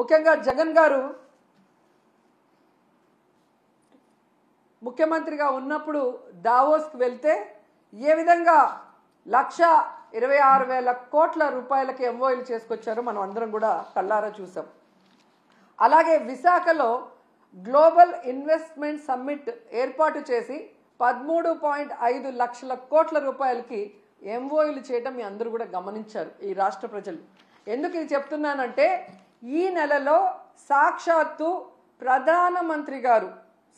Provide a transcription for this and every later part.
ముఖ్యంగా జగన్ గారు ముఖ్యమంత్రిగా ఉన్నప్పుడు దావోస్కి వెళ్తే ఏ విధంగా 1,26,000 కోట్ల రూపాయలకి ఎంఓయూలు చేసుకొచ్చారో మనం అందరం కూడా కళ్ళారా చూసాం. అలాగే విశాఖలో గ్లోబల్ ఇన్వెస్ట్మెంట్ సమ్మిట్ ఏర్పాటు చేసి 13.5 లక్షల కోట్ల రూపాయలకి ఎంఓయూలు చేయడం మీ అందరూ కూడా గమనించారు ఈ రాష్ట్ర ప్రజలు. ఎందుకు ఇది చెప్తున్నానంటే ఈ నెలలో సాక్షాత్తు ప్రధానమంత్రి గారు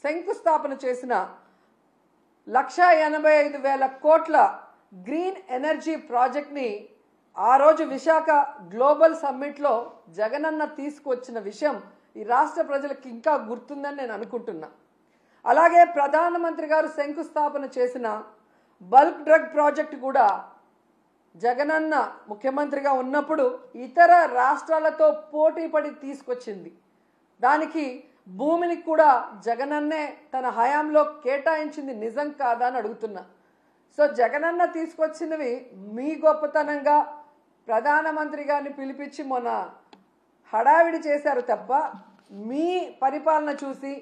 శంకుస్థాపన చేసిన 1,85,000 కోట్ల గ్రీన్ ఎనర్జీ ప్రాజెక్ట్ని ఆ రోజు విశాఖ గ్లోబల్ సమ్మిట్లో జగనన్న తీసుకువచ్చిన విషయం ఈ రాష్ట్ర ప్రజలకు ఇంకా గుర్తుందని నేను అనుకుంటున్నా. అలాగే ప్రధానమంత్రి గారు శంకుస్థాపన చేసిన బల్క్ డ్రగ్ ప్రాజెక్ట్ కూడా జగనన్న ముఖ్యమంత్రిగా ఉన్నప్పుడు ఇతర రాష్ట్రాలతో పోటీపడి తీసుకొచ్చింది. దానికి భూమిని కూడా జగనన్నే తన హయాంలో కేటాయించింది నిజం కాదా అని అడుగుతున్నా. సో జగనన్న తీసుకొచ్చినవి మీ గొప్పతనంగా ప్రధానమంత్రి గారిని పిలిపించి మొన్న హడావిడి చేశారు తప్ప మీ పరిపాలన చూసి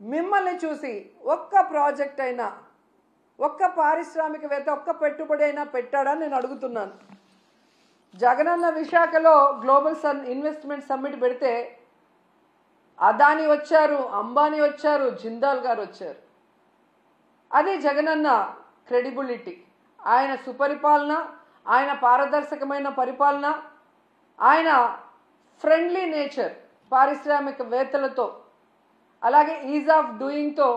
మిమ్మల్ని చూసి ఒక్క ప్రాజెక్ట్ అయినా ఒక్క పారిశ్రామికవేత్త ఒక్క పెట్టుబడి అయినా పెట్టాడని నేను అడుగుతున్నాను. జగనన్న విశాఖలో గ్లోబల్ ఇన్వెస్ట్మెంట్ సమ్మిట్ పెడితే అదానీ వచ్చారు, అంబానీ వచ్చారు, జిందాల్ గారు వచ్చారు. అది జగనన్న క్రెడిబిలిటీ, ఆయన సుపరిపాలన, ఆయన పారదర్శకమైన పరిపాలన, ఆయన ఫ్రెండ్లీ నేచర్ పారిశ్రామికవేత్తలతో, అలాగే ఈజ్ ఆఫ్ డూయింగ్తో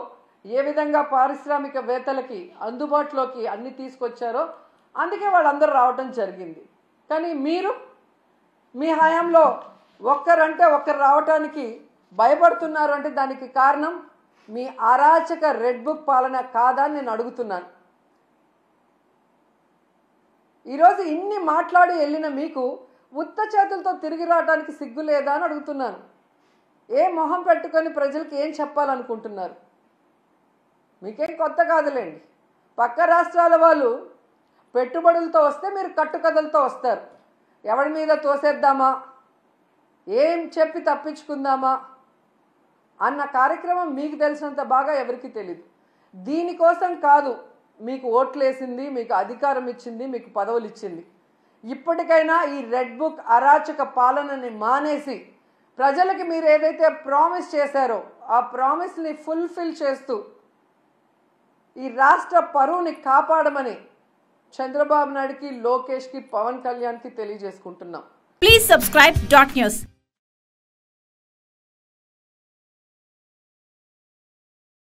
ఏ విధంగా పారిశ్రామికవేత్తలకి అందుబాటులోకి అన్ని తీసుకొచ్చారో అందుకే వాళ్ళందరూ రావటం జరిగింది. కానీ మీరు మీ హయాంలో ఒక్కరంటే ఒక్కరు రావటానికి భయపడుతున్నారు అంటే దానికి కారణం మీ అరాచక రెడ్ బుక్ పాలన కాదా అని నేను అడుగుతున్నాను. ఈరోజు ఇన్ని మాట్లాడి వెళ్ళిన మీకు ఉత్త చేతులతో తిరిగి రావడానికి సిగ్గు లేదా అని అడుగుతున్నాను. ఏ మొహం పెట్టుకొని ప్రజలకు ఏం చెప్పాలనుకుంటున్నారు? మీకేం కొత్త కాదులేండి. పక్క రాష్ట్రాల వాళ్ళు పెట్టుబడులతో వస్తే మీరు కట్టుకథలతో వస్తారు. ఎవరి మీద తోసేద్దామా, ఏం చెప్పి తప్పించుకుందామా అన్న కార్యక్రమం మీకు తెలిసినంత బాగా ఎవరికి తెలియదు. దీనికోసం కాదు మీకు ఓట్లేసింది, మీకు అధికారం ఇచ్చింది, మీకు పదవులు ఇచ్చింది. ఇప్పటికైనా ఈ రెడ్ బుక్ అరాచక పాలనని మానేసి ప్రజలకి మీరు ఏదైతే ప్రామిస్ చేశారో ఆ ప్రామిస్ని ఫుల్ఫిల్ చేస్తూ ఈ రాష్ట్ర పరువుని కాపాడమని చంద్రబాబు నాయుడుకి, లోకేష్కి, పవన్ కళ్యాణ్కి తెలియజేసుకుంటున్నాం. Please subscribe .news.